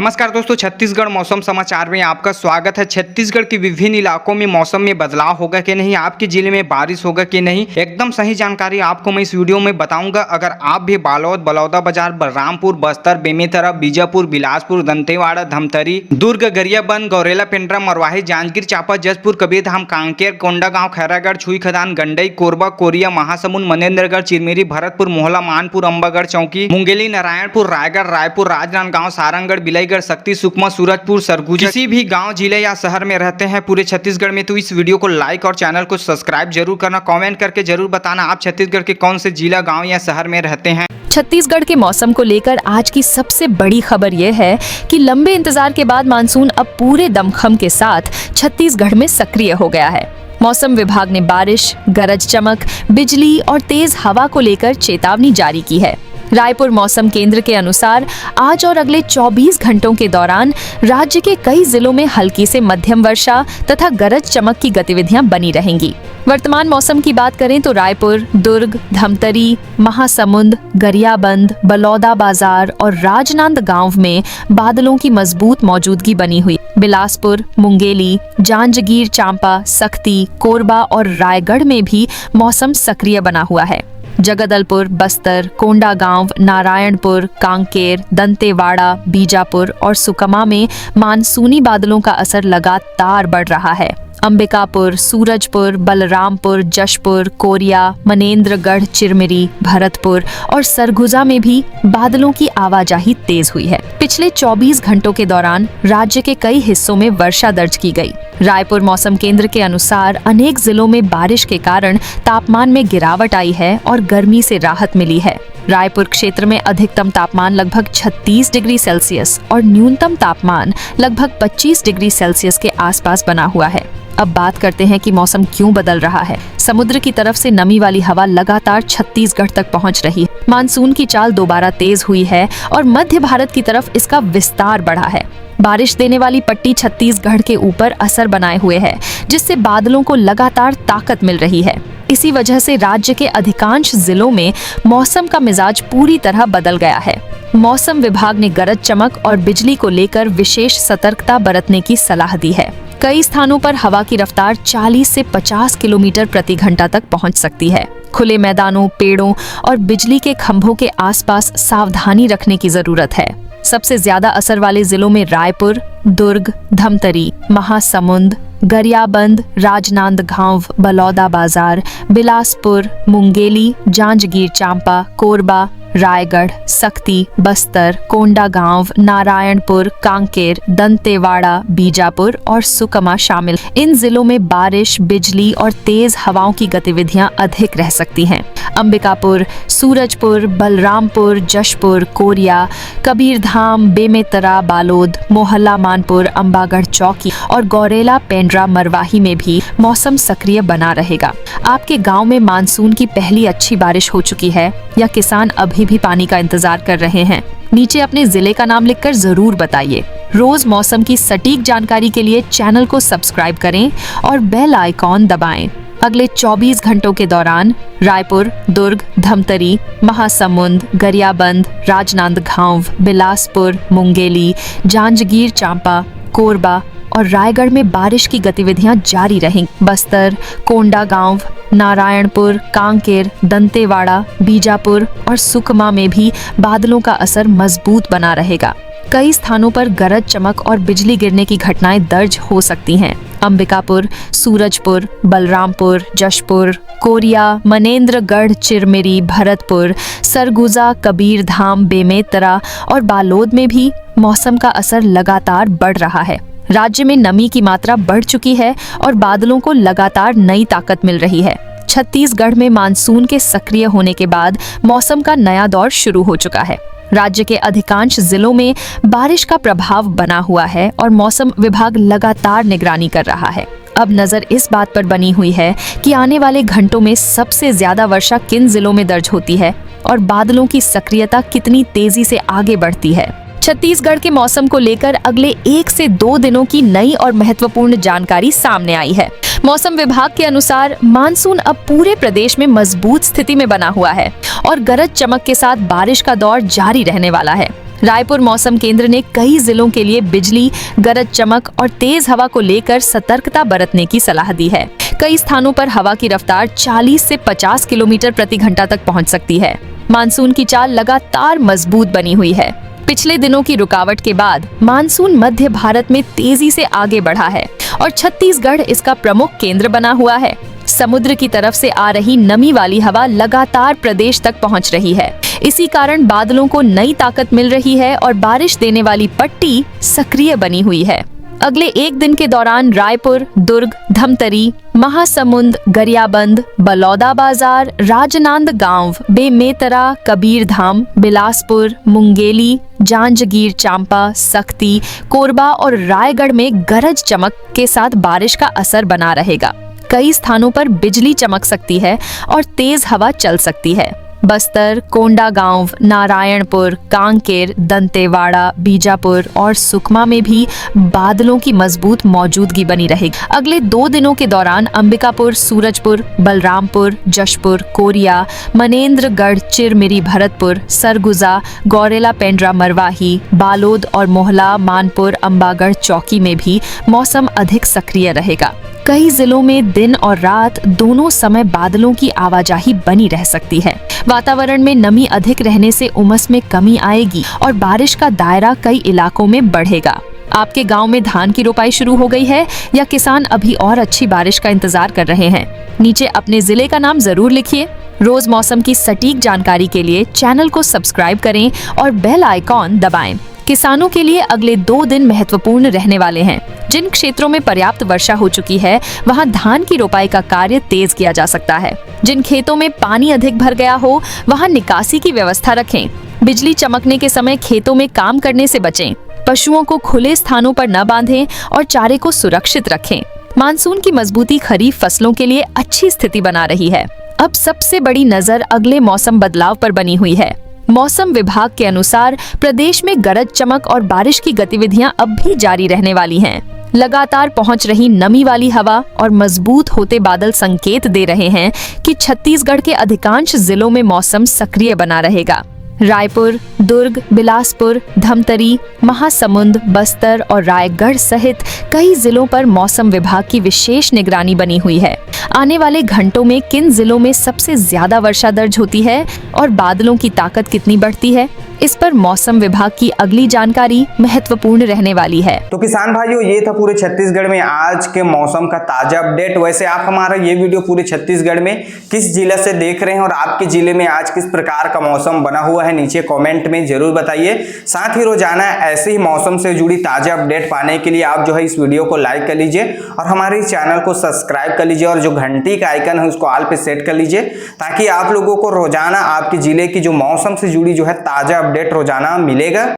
नमस्कार दोस्तों, छत्तीसगढ़ मौसम समाचार में आपका स्वागत है। छत्तीसगढ़ के विभिन्न इलाकों में मौसम में बदलाव होगा कि नहीं, आपके जिले में बारिश होगा कि नहीं, एकदम सही जानकारी आपको मैं इस वीडियो में बताऊंगा। अगर आप भी बालोद, बलौदाबाजार, बलरामपुर, बस्तर, बेमेतरा, बीजापुर, बिलासपुर, दंतेवाड़ा, धमतरी, दुर्ग, गरियाबंद, गौरेला, पेंड्रा, मरवाही, जांजगीर चांपा, जसपुर, कबीरधाम, कांकेर, कोंडागांव, खैरागढ़, छुईखदान, गंडई, कोरबा, कोरिया, महासमुंद, मनेन्द्रगढ़, चिरमिरी, भरतपुर, मोहला, मानपुर, अंबागढ़, चौकी, मुंगेली, नारायणपुर, रायगढ़, रायपुर, राजनांदगांव, सारंगढ़, बिलाईगढ़, शक्ति, सुकमा, सूरजपुर, सरगुजा, किसी भी गांव, जिले या शहर में रहते हैं पूरे छत्तीसगढ़ में, तो इस वीडियो को लाइक और चैनल को सब्सक्राइब जरूर करना। कमेंट करके जरूर बताना आप छत्तीसगढ़ के कौन से जिला, गांव या शहर में रहते हैं। छत्तीसगढ़ के मौसम को लेकर आज की सबसे बड़ी खबर यह है कि लंबे इंतजार के बाद मानसून अब पूरे दमखम के साथ छत्तीसगढ़ में सक्रिय हो गया है। मौसम विभाग ने बारिश, गरज चमक, बिजली और तेज हवा को लेकर चेतावनी जारी की है। रायपुर मौसम केंद्र के अनुसार आज और अगले 24 घंटों के दौरान राज्य के कई जिलों में हल्की से मध्यम वर्षा तथा गरज चमक की गतिविधियां बनी रहेंगी। वर्तमान मौसम की बात करें तो रायपुर, दुर्ग, धमतरी, महासमुंद, गरियाबंद, बलौदाबाजार और राजनांदगांव में बादलों की मजबूत मौजूदगी बनी हुई। बिलासपुर, मुंगेली, जांजगीर चांपा, शक्ति, कोरबा और रायगढ़ में भी मौसम सक्रिय बना हुआ है। जगदलपुर, बस्तर, कोंडागांव, नारायणपुर, कांकेर, दंतेवाड़ा, बीजापुर और सुकमा में मानसूनी बादलों का असर लगातार बढ़ रहा है। अंबिकापुर, सूरजपुर, बलरामपुर, जशपुर, कोरिया, मनेन्द्रगढ़, चिरमिरी, भरतपुर और सरगुजा में भी बादलों की आवाजाही तेज हुई है। पिछले 24 घंटों के दौरान राज्य के कई हिस्सों में वर्षा दर्ज की गई। रायपुर मौसम केंद्र के अनुसार अनेक जिलों में बारिश के कारण तापमान में गिरावट आई है और गर्मी से राहत मिली है। रायपुर क्षेत्र में अधिकतम तापमान लगभग 36 डिग्री सेल्सियस और न्यूनतम तापमान लगभग 25 डिग्री सेल्सियस के आसपास बना हुआ है। अब बात करते हैं कि मौसम क्यों बदल रहा है। समुद्र की तरफ से नमी वाली हवा लगातार छत्तीसगढ़ तक पहुंच रही है। मानसून की चाल दोबारा तेज हुई है और मध्य भारत की तरफ इसका विस्तार बढ़ा है। बारिश देने वाली पट्टी छत्तीसगढ़ के ऊपर असर बनाए हुए है, जिससे बादलों को लगातार ताकत मिल रही है। इसी वजह से राज्य के अधिकांश जिलों में मौसम का मिजाज पूरी तरह बदल गया है। मौसम विभाग ने गरज चमक और बिजली को लेकर विशेष सतर्कता बरतने की सलाह दी है। कई स्थानों पर हवा की रफ्तार 40 से 50 किलोमीटर प्रति घंटा तक पहुंच सकती है। खुले मैदानों, पेड़ों और बिजली के खंभों के आसपास सावधानी रखने की जरूरत है। सबसे ज्यादा असर वाले जिलों में रायपुर, दुर्ग, धमतरी, महासमुंद, गरियाबंद, राजनांदगांव, बलौदाबाजार, बिलासपुर, मुंगेली, जांजगीर चांपा, कोरबा, रायगढ़, शक्ति, बस्तर, कोंडागांव, नारायणपुर, कांकेर, दंतेवाड़ा, बीजापुर और सुकमा शामिल। इन जिलों में बारिश, बिजली और तेज हवाओं की गतिविधियां अधिक रह सकती हैं। अंबिकापुर, सूरजपुर, बलरामपुर, जशपुर, कोरिया, कबीरधाम, बेमेतरा, बालोद, मोहल्ला, मानपुर, अंबागढ़, चौकी और गौरेला, पेंड्रा, मरवाही में भी मौसम सक्रिय बना रहेगा। आपके गांव में मानसून की पहली अच्छी बारिश हो चुकी है या किसान अभी भी पानी का इंतजार कर रहे हैं? नीचे अपने जिले का नाम लिखकर जरूर बताइए। रोज मौसम की सटीक जानकारी के लिए चैनल को सब्सक्राइब करें और बेल आइकॉन दबाएं। अगले 24 घंटों के दौरान रायपुर, दुर्ग, धमतरी, महासमुंद, गरियाबंद, राजनांदगांव, बिलासपुर, मुंगेली, जांजगीर चांपा, कोरबा और रायगढ़ में बारिश की गतिविधियां जारी रहेंगी। बस्तर, कोंडागांव, नारायणपुर, कांकेर, दंतेवाड़ा, बीजापुर और सुकमा में भी बादलों का असर मजबूत बना रहेगा। कई स्थानों पर गरज चमक और बिजली गिरने की घटनाएं दर्ज हो सकती हैं। अंबिकापुर, सूरजपुर, बलरामपुर, जशपुर, कोरिया, मनेन्द्रगढ़, चिरमिरी, भरतपुर, सरगुजा, कबीरधाम, बेमेतरा और बालोद में भी मौसम का असर लगातार बढ़ रहा है। राज्य में नमी की मात्रा बढ़ चुकी है और बादलों को लगातार नई ताकत मिल रही है। छत्तीसगढ़ में मानसून के सक्रिय होने के बाद मौसम का नया दौर शुरू हो चुका है। राज्य के अधिकांश जिलों में बारिश का प्रभाव बना हुआ है और मौसम विभाग लगातार निगरानी कर रहा है। अब नजर इस बात पर बनी हुई है कि आने वाले घंटों में सबसे ज्यादा वर्षा किन जिलों में दर्ज होती है और बादलों की सक्रियता कितनी तेजी से आगे बढ़ती है। छत्तीसगढ़ के मौसम को लेकर अगले 1 से 2 दिनों की नई और महत्वपूर्ण जानकारी सामने आई है। मौसम विभाग के अनुसार मानसून अब पूरे प्रदेश में मजबूत स्थिति में बना हुआ है और गरज चमक के साथ बारिश का दौर जारी रहने वाला है। रायपुर मौसम केंद्र ने कई जिलों के लिए बिजली, गरज चमक और तेज हवा को लेकर सतर्कता बरतने की सलाह दी है। कई स्थानों पर हवा की रफ्तार 40 से 50 किलोमीटर प्रति घंटा तक पहुंच सकती है। मानसून की चाल लगातार मजबूत बनी हुई है। पिछले दिनों की रुकावट के बाद मानसून मध्य भारत में तेजी से आगे बढ़ा है और छत्तीसगढ़ इसका प्रमुख केंद्र बना हुआ है। समुद्र की तरफ से आ रही नमी वाली हवा लगातार प्रदेश तक पहुंच रही है। इसी कारण बादलों को नई ताकत मिल रही है और बारिश देने वाली पट्टी सक्रिय बनी हुई है। अगले एक दिन के दौरान रायपुर, दुर्ग, धमतरी, महासमुंद, गरियाबंद, बलौदाबाजार, राजनांदगांव, बेमेतरा, कबीरधाम, बिलासपुर, मुंगेली, जांजगीर चांपा, सख्ती, कोरबा और रायगढ़ में गरज चमक के साथ बारिश का असर बना रहेगा। कई स्थानों पर बिजली चमक सकती है और तेज हवा चल सकती है। बस्तर, कोंडागांव, नारायणपुर, कांकेर, दंतेवाड़ा, बीजापुर और सुकमा में भी बादलों की मजबूत मौजूदगी बनी रहेगी। अगले 2 दिनों के दौरान अंबिकापुर, सूरजपुर, बलरामपुर, जशपुर, कोरिया, मनेन्द्रगढ़, चिरमिरी, भरतपुर, सरगुजा, गौरेला, पेंड्रा, मरवाही, बालोद और मोहला, मानपुर, अंबागढ़, चौकी में भी मौसम अधिक सक्रिय रहेगा। कई जिलों में दिन और रात दोनों समय बादलों की आवाजाही बनी रह सकती है। वातावरण में नमी अधिक रहने से उमस में कमी आएगी और बारिश का दायरा कई इलाकों में बढ़ेगा। आपके गांव में धान की रोपाई शुरू हो गई है या किसान अभी और अच्छी बारिश का इंतजार कर रहे हैं? नीचे अपने जिले का नाम जरूर लिखिए। रोज मौसम की सटीक जानकारी के लिए चैनल को सब्सक्राइब करें और बेल आइकॉन दबाएं। किसानों के लिए अगले 2 दिन महत्वपूर्ण रहने वाले हैं। जिन क्षेत्रों में पर्याप्त वर्षा हो चुकी है वहां धान की रोपाई का कार्य तेज किया जा सकता है। जिन खेतों में पानी अधिक भर गया हो वहां निकासी की व्यवस्था रखें। बिजली चमकने के समय खेतों में काम करने से बचें। पशुओं को खुले स्थानों पर न बांधें और चारे को सुरक्षित रखें। मानसून की मजबूती खरीफ फसलों के लिए अच्छी स्थिति बना रही है। अब सबसे बड़ी नजर अगले मौसम बदलाव पर बनी हुई है। मौसम विभाग के अनुसार प्रदेश में गरज चमक और बारिश की गतिविधियां अब भी जारी रहने वाली हैं। लगातार पहुंच रही नमी वाली हवा और मजबूत होते बादल संकेत दे रहे हैं कि छत्तीसगढ़ के अधिकांश जिलों में मौसम सक्रिय बना रहेगा। रायपुर, दुर्ग, बिलासपुर, धमतरी, महासमुंद, बस्तर और रायगढ़ सहित कई जिलों पर मौसम विभाग की विशेष निगरानी बनी हुई है। आने वाले घंटों में किन जिलों में सबसे ज्यादा वर्षा दर्ज होती है और बादलों की ताकत कितनी बढ़ती है, इस पर मौसम विभाग की अगली जानकारी महत्वपूर्ण रहने वाली है। तो किसान भाइयों, ये था पूरे छत्तीसगढ़ में आज के मौसम का ताजा अपडेट। वैसे आप हमारा ये वीडियो पूरे छत्तीसगढ़ में किस जिले से देख रहे हैं और आपके जिले में आज किस प्रकार का मौसम बना हुआ है, नीचे कमेंट में जरूर बताइए। साथ ही रोजाना ऐसे ही मौसम से जुड़ी ताजा अपडेट पाने के लिए आप जो है इस वीडियो को लाइक कर लीजिए और हमारे चैनल को सब्सक्राइब कर लीजिए और जो घंटी का आइकन है उसको ऑल पे सेट कर लीजिए, ताकि आप लोगों को रोजाना आपके जिले की जो मौसम से जुड़ी जो है ताजा अपडेट रोजाना मिलेगा।